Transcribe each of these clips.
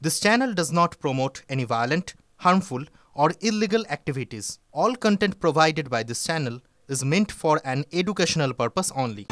This channel does not promote any violent, harmful, or illegal activities. All content provided by this channel is meant for an educational purpose only.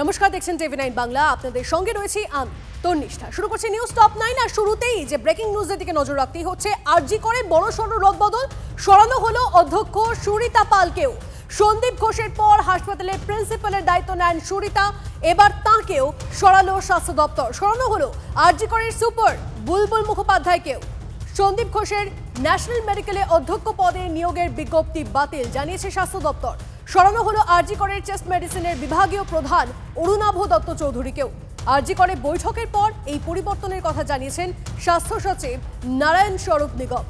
নমস্কার, দেখছেন TV 9 Bangla. আপনাদের সঙ্গে রয়েছি আমি তন্নিষ্ঠা। শুরু করছি news top 9। আর শুরুতেই যে ব্রেকিং নিউজের দিকে নজর রাখতেই হচ্ছে, আরজি করে বড়সড় রদবদল। সরানো হলো অধ্যক্ষ সুরিতা পালকেও। সন্দীপ ঘোষের পর হাসপাতালের প্রিন্সিপালের দায়িত্ব নেন সুরিতা। এবার তাঁকেও সরালো স্বাস্থ্য দপ্তর। সরানো হলো আরজি করের সুপার বুলবুল মুখোপাধ্যায়কেও। সন্দীপ ঘোষের ন্যাশনাল মেডিকেলে অধ্যক্ষ পদে নিয়োগের বিজ্ঞপ্তি বাতিল জানিয়েছে স্বাস্থ্য দপ্তর। সরানো হলো আরজি করের চেস্ট মেডিসিনের বিভাগীয় প্রধান অরুণাভ দত্ত চৌধুরীকেও। আরজি করে বৈঠকের পর এই পরিবর্তনের কথা জানিয়েছেন স্বাস্থ্য সচিব নারায়ণ স্বরূপ নিগম।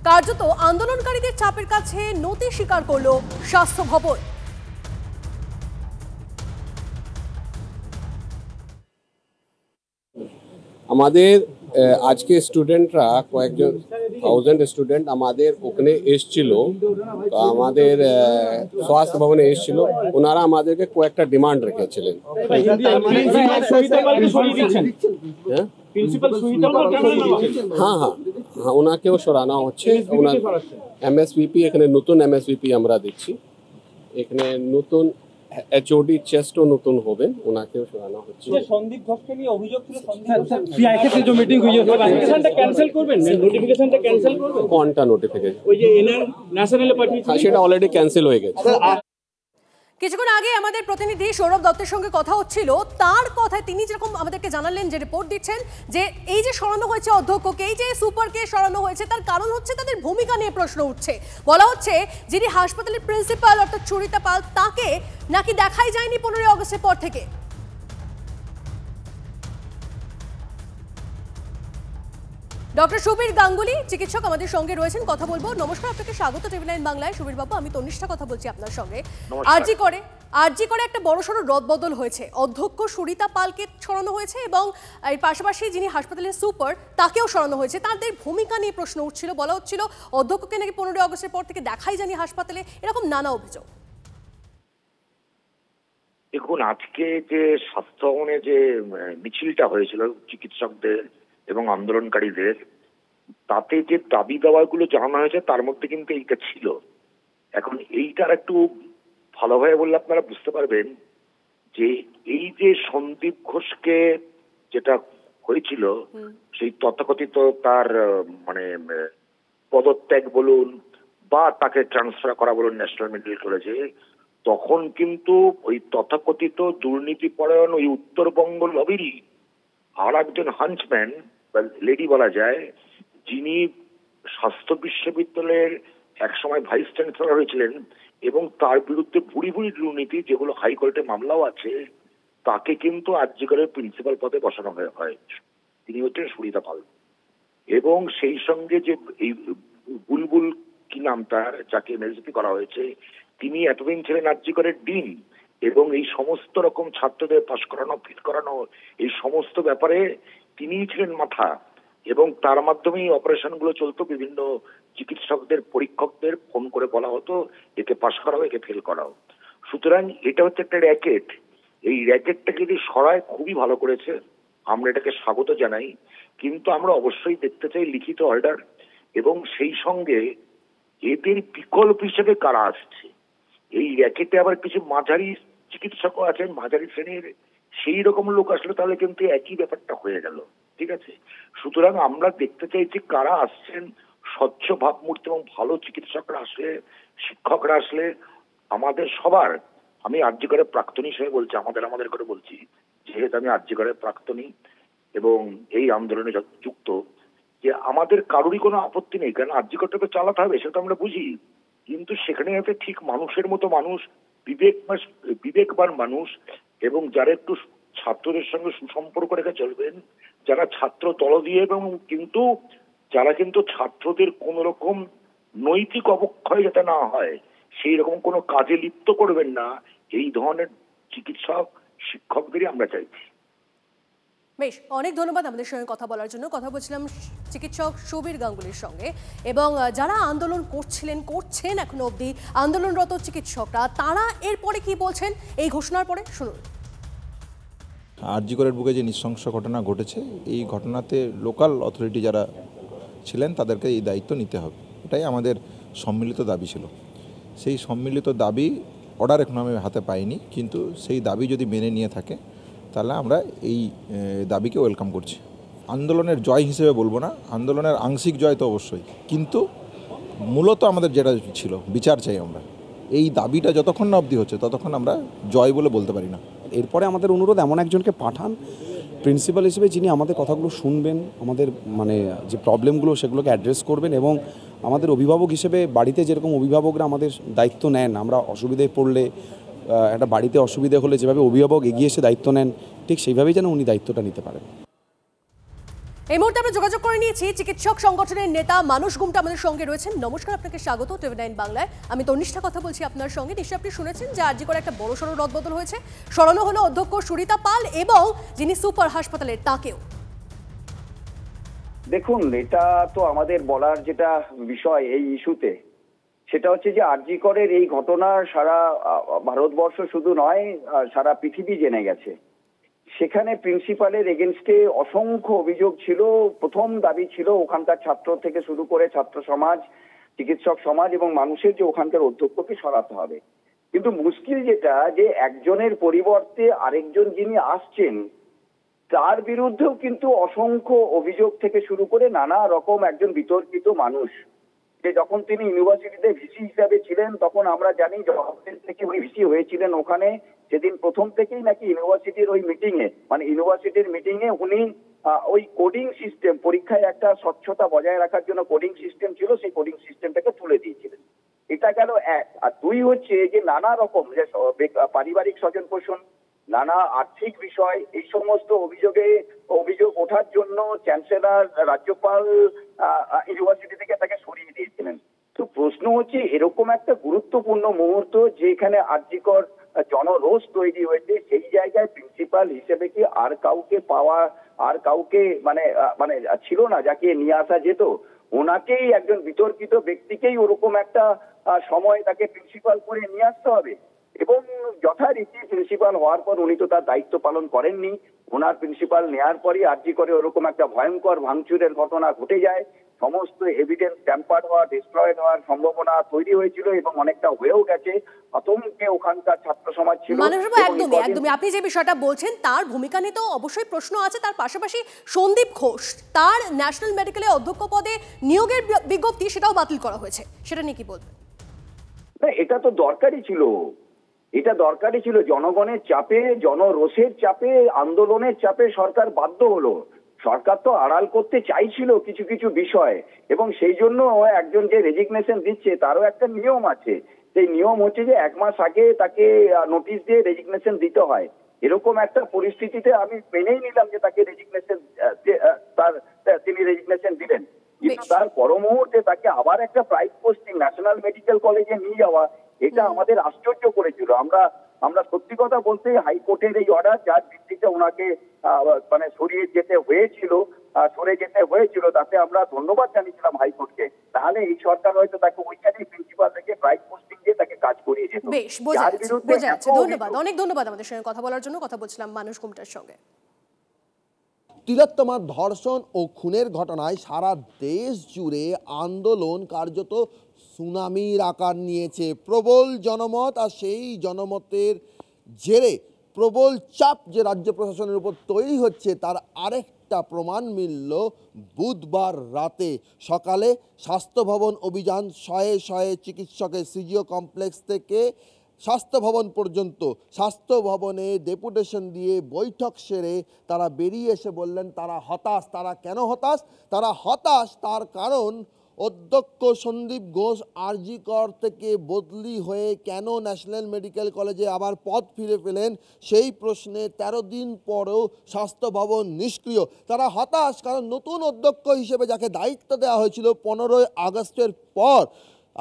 কার্যত আন্দোলনকারীদের চাপের কাছে নতি স্বীকার করল স্বাস্থ্য ভবন। আমাদের আজকে স্টুডেন্টরা কয়েকজন থাউজেন্ড স্টুডেন্ট আমাদের ওখানে এসছিল, আমাদের স্বাস্থ্য ভবনে এসছিল। ওনারা আমাদেরকে কয়েকটা ডিমান্ড রেখেছিলেন। হ্যাঁ, ওনাকেও সরানো হচ্ছে। ওনার এমএসভিপি, এখানে নতুন এমএসভিপি আমরা দিচ্ছি। এখানে নতুন এইচওডি চেস্টও নতুন হবেন, ওনাকেও সরানো হচ্ছে। সন্দীপ ঘোষকে নিয়ে অভিযোগ ছিল, সিআইএফ যে মিটিং হয়েছে নোটিফিকেশনটা ক্যান্সেল করবেন, নোটিফিকেশনটা ক্যান্সেল করবেন। কোনটা নোটিফিকেশন? ওই যে এনআর ন্যাশনালে পাঠিয়েছে, সেটা অলরেডি ক্যান্সেল হয়ে গেছে। কিছুক্ষণ আগে আমাদের প্রতিনিধি সৌরভ দত্তের সঙ্গে কথা হচ্ছিল। তার কথায় তিনি যেরকম আমাদেরকে জানালেন, যে রিপোর্ট দিচ্ছেন যে এই যে সরানো হয়েছে অধ্যক্ষকে, এই যে সুপারকে সরানো হয়েছে, তার কারণ হচ্ছে তাদের ভূমিকা নিয়ে প্রশ্ন উঠছে। বলা হচ্ছে যিনি হাসপাতালের প্রিন্সিপাল অর্থাৎ সুরিতা পাল, তাকে নাকি দেখাই যায়নি 15 আগস্টের পর থেকে। ডক্টর সুবীর গাঙ্গুলি চিকিৎসক আমাদের সঙ্গে রয়েছেন, কথা বলবো। নমস্কার, আপনাকে স্বাগত টিভি 9 বাংলায়। সুবীর বাবু, আমি তন্নিষ্ঠা কথা বলছি আপনার সঙ্গে। আরজি করে একটা বড়সড় রদবদল হয়েছে। অধ্যক্ষ সুরিতা পালকে সরানো হয়েছে এবং এর পাশাপাশি যিনি হাসপাতালের সুপার, তাকেও সরানো হয়েছে। তাদের ভূমিকা নিয়ে প্রশ্ন উঠছিল। বলা হচ্ছিল অধ্যক্ষকে নাকি 15 আগস্টের পর থেকে দেখাই যায়নি হাসপাতালে, এরকম নানা অভিযোগ। দেখুন, আজকে যে স্বাস্থ্য ভবনে যে মিছিলটা হয়েছিল চিকিৎসকদের এবং আন্দোলনকারীদের, তাতে যে দাবি দাওয়াগুলো জানানো হয়েছে তার মধ্যে কিন্তু এইটা ছিল। এখন এইটার একটু ভালোভাবে বললে আপনারা বুঝতে পারবেন যে এই যে সন্দীপ ঘোষকে যেটা হয়েছিল, সেই তথাকথিত তার মানে পদত্যাগ বলুন বা তাকে ট্রান্সফার করা বলুন ন্যাশনাল মেডিকেল কলেজে, তখন কিন্তু ওই তথাকথিত দুর্নীতিপরায়ণ ওই উত্তরবঙ্গ লবিরই আর একজন হাঞ্চম্যান বা লেডি বলা যায়, যিনি স্বাস্থ্য বিশ্ববিদ্যালয়ের একসময় ভাইস চ্যান্সেলর হয়েছিলেন এবং তার বিরুদ্ধে ভুরি ভুরি দুর্নীতি, যেগুলো হাইকোর্টে মামলাও আছে, তাকে কিন্তু আরজিকরের প্রিন্সিপাল পদে বসানো হয়। তিনি হচ্ছেন সুরিতা পাল। এবং সেই সঙ্গে যে এই বুলবুল, কি নাম তার, যাকে এমএসভি করা হয়েছে, তিনি এতদিন ছিলেন আরজিকরের ডিন এবং এই সমস্ত রকম ছাত্রদের পাস করানো, ফিট করানো, এই সমস্ত ব্যাপারে তিনিই ছিলেন মাথা। এবং তার মাধ্যমেই অপারেশনগুলো চলতো। বিভিন্ন চিকিৎসকদের, পরীক্ষকদের ফোন করে বলা হতো একে পাস করাও, একে ফেল করাও। সুতরাং এটা হচ্ছে একটা র্যাকেট। এই র্যাকেটটাকে যদি সরায়, খুবই ভালো করেছে, আমরা এটাকে স্বাগত জানাই। কিন্তু আমরা অবশ্যই দেখতে চাই লিখিত অর্ডার, এবং সেই সঙ্গে এদের বিকল্প হিসেবে কারা আসছে। এই র্যাকেটে আবার কিছু মাঝারি চিকিৎসকও আছেন, মাঝারি শ্রেণীর, সেই রকম লোক আসলে তাহলে কিন্তু একই ব্যাপারটা হয়ে গেল। ঠিক আছে, সুতরাং আমরা দেখতে চাইছি কারা আসছেন, স্বচ্ছ ভাবমূর্তি এবং ভালো চিকিৎসকরা আসলে, শিক্ষকরা আসলে আমাদের সবার। আমি আরজিকরের প্রাক্তনী হিসেবে বলছি, আমাদের করে বলছি, যেহেতু আমি আরজিকরের প্রাক্তনী এবং এই আন্দোলনে যুক্ত, যে আমাদের কারোরই কোনো আপত্তি নেই। কারণ আরজিকরটাকে চালাতে হবে, সেটা আমরা বুঝি। কিন্তু সেখানে যাতে ঠিক মানুষের মতো মানুষ, বিবেকবান মানুষ, এবং যারা একটু ছাত্রদের সঙ্গে সুসম্পর্ক রেখে চলবেন, যারা ছাত্র দল দিয়ে, এবং কিন্তু যারা কিন্তু ছাত্রদের কোন রকম নৈতিক অবক্ষয় যাতে না হয়, সেই রকম কোনো কাজে লিপ্ত করবেন না, এই ধরনের চিকিৎসক শিক্ষকদেরই আমরা চাইছি। বেশ, অনেক ধন্যবাদ আমাদের সঙ্গে কথা বলার জন্য। কথা বলছিলাম চিকিৎসক সুবীর গাঙ্গুলির সঙ্গে। এবং যারা আন্দোলন করছেন এখনো অবধি আন্দোলনরত চিকিৎসকরা, তারা এরপরে কি বলছেন এই ঘোষণার পরে শুনুন। আরজি করের বুকে যে নৃশংস ঘটনা ঘটেছে, এই ঘটনাতে লোকাল অথরিটি যারা ছিলেন তাদেরকে এই দায়িত্ব নিতে হবে, এটাই আমাদের সম্মিলিত দাবি ছিল। সেই সম্মিলিত দাবি অর্ডার এখন আমি হাতে পাইনি, কিন্তু সেই দাবি যদি মেনে নিয়ে থাকে তাহলে আমরা এই দাবিকে ওয়েলকাম করছি। আন্দোলনের জয় হিসেবে বলবো না, আন্দোলনের আংশিক জয় তো অবশ্যই, কিন্তু মূলত আমাদের যেটা ছিল বিচার চাই আমরা। এই দাবিটা যতক্ষণ না অবধি হচ্ছে ততক্ষণ আমরা জয় বলে বলতে পারি না। এরপরে আমাদের অনুরোধ এমন একজনকে পাঠান প্রিন্সিপাল হিসেবে, যিনি আমাদের কথাগুলো শুনবেন, আমাদের যে প্রবলেমগুলো সেগুলোকে অ্যাড্রেস করবেন, এবং আমাদের অভিভাবক হিসেবে বাড়িতে যেরকম অভিভাবকরা আমাদের দায়িত্ব নেন, আমরা অসুবিধায় পড়লে, একটা বাড়িতে অসুবিধা হলে যেভাবে অভিভাবক এগিয়ে এসে দায়িত্ব নেন, ঠিক সেইভাবেই যেন উনি দায়িত্বটা নিতে পারেন। এই মুহূর্তে আমরা যোগাযোগ করে নিয়েছি চিকিৎসক সংগঠনের নেতা মানুষ গুমটা আমাদের সঙ্গে রয়েছেন। নমস্কার, আপনাকে স্বাগত TV9 বাংলায়। আমি তনিষ্ঠা কথা বলছি আপনার সঙ্গে। নিশ্চয়ই আপনি শুনেছেন যে আরজি করে একটা বড়সড় রদবদল হয়েছে। সরানো হলো অধ্যক্ষ সুরিতা পাল এবং যিনি সুপার হাসপাতালের তাকেও। দেখুন, এটা তো আমাদের বলার যেটা বিষয় এই ইস্যুতে, সেটা হচ্ছে যে আরজি করের এই ঘটনা সারা ভারতবর্ষ শুধু নয়, সারা পৃথিবী জেনে গেছে। সেখানে প্রিন্সিপালের এগেনস্টে অসংখ্য অভিযোগ ছিল। প্রথম দাবি ছিল ওখানকার ছাত্র থেকে শুরু করে ছাত্র সমাজ, চিকিৎসক সমাজ এবং মানুষের যে ওখানকার অধ্যক্ষকে সরাতে হবে। কিন্তু মুশকিল যেটা, যে একজনের পরিবর্তে আরেকজন যিনি আসছেন তার বিরুদ্ধেও কিন্তু অসংখ্য অভিযোগ থেকে শুরু করে নানা রকম একজন বিতর্কিত মানুষ। যে যখন তিনি ইউনিভার্সিটিতে ভিসি হিসাবে ছিলেন, তখন আমরা জানি জবাবদের থেকে উনি ভিসি হয়েছিলেন ওখানে, সেদিন প্রথম থেকেই নাকি ইউনিভার্সিটির ওই মিটিংয়ে, ইউনিভার্সিটির মিটিংয়ে উনি ওই কোডিং সিস্টেম, পরীক্ষায় একটা স্বচ্ছতা বজায় রাখার জন্য কোডিং সিস্টেম ছিল, সেই কোডিং সিস্টেমটাকে তুলে দিয়েছিলেন। এটা গেল এক। আর দুই হচ্ছে যে নানা রকম যে পারিবারিক স্বজন পোষণ, নানা আর্থিক বিষয়, এই সমস্ত অভিযোগ ওঠার জন্য চ্যান্সেলর, রাজ্যপাল ইউনিভার্সিটি থেকে তাকে সরিয়ে দিয়েছিলেন। তো প্রশ্ন হচ্ছে, এরকম একটা গুরুত্বপূর্ণ মুহূর্ত যেখানে আরজিকর জনরোষ তৈরি হয়েছে, সেই জায়গায় প্রিন্সিপাল হিসেবে কি আর কাউকে পাওয়া, আর কাউকে ছিল না যাকে নিয়ে আসা যেত? ওনাকেই, একজন বিতর্কিত ব্যক্তিকেই ওরকম একটা সময় তাকে প্রিন্সিপাল করে নিয়ে আসতে হবে। এবং যথারীতি প্রিন্সিপাল হওয়ার পর উনি তো তার দায়িত্ব পালন করেননি। ওনার প্রিন্সিপাল নেওয়ার পরই আরজি করে ওরকম একটা ভয়ঙ্কর ভাঙচুরের ঘটনা ঘটে যায়। সমস্ত এভিডেন্স ট্যাম্পার হওয়া, ডিস্ট্রয়েড হওয়ার সম্ভাবনা তৈরি হয়েছিল এবং অনেকটা হয়েও গেছে। আতঙ্কে ওখানকার ছাত্র সমাজ ছিল। একদমই আপনি যে বিষয়টা বলছেন তার ভূমিকা নিয়ে তো অবশ্যই প্রশ্ন আছে। তার পাশাপাশি সন্দীপ ঘোষ, তার ন্যাশনাল মেডিকেলে অধ্যক্ষ পদে নিয়োগের বিজ্ঞপ্তি, সেটাও বাতিল করা হয়েছে। সেটা নিয়ে কি বলবেন? এটা তো দরকারই ছিল, এটা দরকারই ছিল। জনগণের চাপে, জনরোষের চাপে, আন্দোলনের চাপে সরকার বাধ্য হলো। সরকার তো আড়াল করতে চাইছিল কিছু কিছু বিষয়, এবং সেই জন্য একজন যে রেজিগনেশন দিচ্ছে তারও একটা নিয়ম আছে। সেই নিয়ম হচ্ছে যে 1 মাস আগে তাকে নোটিশ দিয়ে রেজিগনেশন দিতে হয়। এরকম একটা পরিস্থিতিতে আমি মেনেই নিলাম যে তাকে রেজিগনেশন, তিনি রেজিগনেশন দিলেন। কিন্তু তার পর মুহূর্তে তাকে আবার একটা প্রাইজ পোস্টিং ন্যাশনাল মেডিকেল কলেজে নিয়ে যাওয়া, এটা আমাদের আশ্চর্য করেছিল। আমরা সত্যি কথা বলতে হাইকোর্টের এই অর্ডার, যার ভিত্তিতে ওনাকে সরে যেতে হয়েছিল, তাতে আমরা ধন্যবাদ জানিয়েছিলাম হাইকোর্টকে। তাহলে এই সরকার হয়তো তাকে ওইখানেই প্রিন্সিপাল থেকে প্রাইজ পোস্টিং দিয়ে তাকে কাজ করিয়ে যেত। বেশ, বোঝা যাচ্ছে। ধন্যবাদ, অনেক ধন্যবাদ আমাদের সঙ্গে কথা বলার জন্য। কথা বলছিলাম মানুষ গুমটার সঙ্গে। তিলোত্তমার ধর্ষণ ও খুনের ঘটনায় সারা দেশ জুড়ে আন্দোলন কার্যত সুনামির আকার নিয়েছে। প্রবল জনমত, আর সেই জনমতের জেরে প্রবল চাপ যে রাজ্য প্রশাসনের উপর তৈরি হচ্ছে, তার আরেকটা প্রমাণ মিলল বুধবার রাতে। সকালে স্বাস্থ্য ভবন অভিযান, শয়ে চিকিৎসকের সিজিও কমপ্লেক্স থেকে স্বাস্থ্য ভবন পর্যন্ত, স্বাস্থ্য ভবনে ডেপুটেশন দিয়ে বৈঠক সেরে তারা বেরিয়ে এসে বললেন তারা হতাশ। তারা কেন হতাশ? তারা হতাশ তার কারণ অধ্যক্ষ সন্দীপ ঘোষ আরজি কর থেকে বদলি হয়ে কেন ন্যাশনাল মেডিকেল কলেজে আবার পদ ফিরে পেলেন, সেই প্রশ্নে 13 দিন পরেও স্বাস্থ্য ভবন নিষ্ক্রিয়। তারা হতাশ কারণ নতুন অধ্যক্ষ হিসেবে যাকে দায়িত্ব দেওয়া হয়েছিল 15ই আগস্টের পর,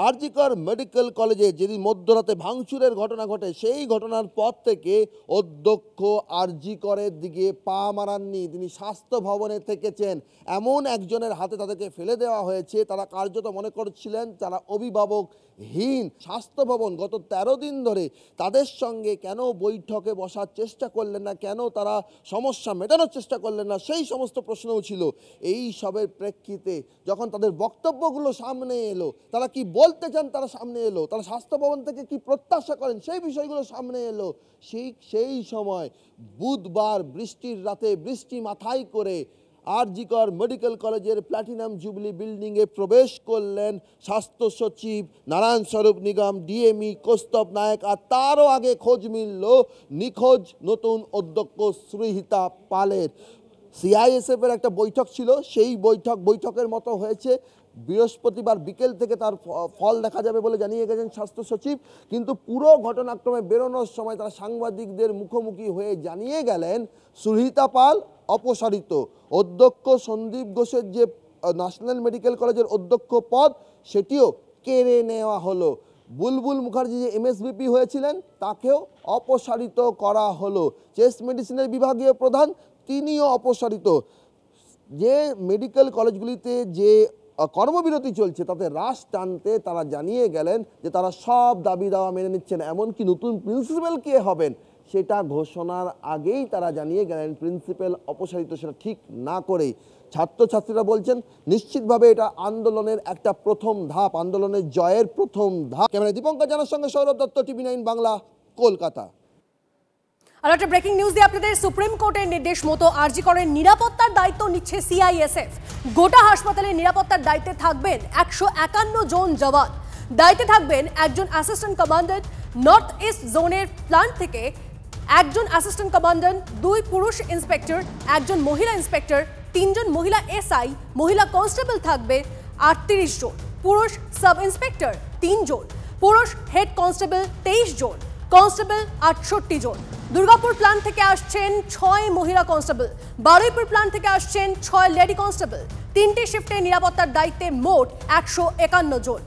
আরজিকর মেডিকেল কলেজে যেদিন মধ্যরাতে ভাঙচুরের ঘটনা ঘটে সেই ঘটনার পর থেকে অধ্যক্ষ আরজিকরের দিকে পা মারাননি, তিনি স্বাস্থ্য ভবনে থেকেছেন। এমন একজনের হাতে তাদেরকে ফেলে দেওয়া হয়েছে, তারা কার্যত মনে করছিলেন তারা অভিভাবকহীন। স্বাস্থ্য ভবন গত 13 দিন ধরে তাদের সঙ্গে কেন বৈঠকে বসার চেষ্টা করলেন না, কেন তারা সমস্যা মেটানোর চেষ্টা করলেন না, সেই সমস্ত প্রশ্নও ছিল। এই সবের প্রেক্ষিতে যখন তাদের বক্তব্যগুলো সামনে এলো, তারা কি বলতে চান তারা সামনে এলো, তারা স্বাস্থ্য ভবন থেকে কি প্রত্যাশা করেন সেই বিষয়গুলো সামনে এলো। সেই সময় বুধবার বৃষ্টির রাতে বৃষ্টি মাথায় করে আরজিকর মেডিকেল কলেজের প্ল্যাটিনাম জুবলি বিল্ডিংয়ে প্রবেশ করলেন স্বাস্থ্য সচিব নারায়ণ স্বরূপ নিগম, ডিএমই কৌস্তব নায়ক। আর তারও আগে খোঁজ মিলল নিখোঁজ নতুন অধ্যক্ষ সুরিহিতা পালের। সিআইএসএফের একটা বৈঠক ছিল, সেই বৈঠকের মতো হয়েছে। বৃহস্পতিবার বিকেল থেকে তার ফল দেখা যাবে বলে জানিয়ে গেছেন স্বাস্থ্য সচিব। কিন্তু পুরো ঘটনাক্রমে বেরোনোর সময় তারা সাংবাদিকদের মুখোমুখি হয়ে জানিয়ে গেলেন সুরিহিতা পাল অপসারিত। অধ্যক্ষ সন্দীপ ঘোষের যে ন্যাশনাল মেডিকেল কলেজের অধ্যক্ষ পদ সেটিও কেড়ে নেওয়া হলো। বুলবুল মুখার্জি যে এমএসভিপি হয়েছিলেন তাকেও অপসারিত করা হলো। চেস্ট মেডিসিনের বিভাগীয় প্রধান তিনিও অপসারিত। যে মেডিকেল কলেজগুলিতে যে কর্মবিরতি চলছে তাতে রাশ টানতে তারা জানিয়ে গেলেন যে তারা সব দাবি দাওয়া মেনে নিচ্ছেন। এমনকি নতুন প্রিন্সিপাল কে হবেন সেটা ঘোষণার আগেই তারা জানিয়ে গেলেন প্রিন্সিপাল অপসারিত, সেটা ঠিক না করেই। ছাত্রছাত্রীরা বলছেন নিশ্চিতভাবে এটা আন্দোলনের একটা প্রথম ধাপ, আন্দোলনের জয়ের প্রথম ধাপ। ক্যামেরায় দীপঙ্কর জানার সঙ্গে সৌরভ দত্ত, TV9 বাংলা, কলকাতা। আর একটা ব্রেকিং নিউজ দিয়ে আপনাদের, সুপ্রিম কোর্টের নির্দেশ মতো আরজিকরের নিরাপত্তার দায়িত্ব নিচ্ছে সিআইএসএফ। গোটা হাসপাতালের নিরাপত্তার দায়িত্বে থাকবেন 151 জন জওয়ান। দায়িত্বে থাকবেন একজন অ্যাসিস্ট্যান্ট কমান্ড্যান্ট, নর্থ ইস্ট জোনের প্ল্যান থেকে একজন অ্যাসিস্ট্যান্ট কমান্ড্যান্ট, 2 পুরুষ ইন্সপেক্টর, একজন মহিলা ইন্সপেক্টর, 3 জন মহিলা এসআই, মহিলা কনস্টেবল থাকবে 38 জন, পুরুষ সাব ইন্সপেক্টর 3 জন, পুরুষ হেড কনস্টেবল 23 জন, কনস্টেবল 68 জন। দুর্গাপুর প্ল্যান থেকে আসছেন 6 মহিলা কনস্টেবল, বারুইপুর প্ল্যান থেকে আসছেন 6 লেডি কনস্টেবল। 3টে শিফটে নিরাপত্তার দায়িত্বে মোট 151 জন।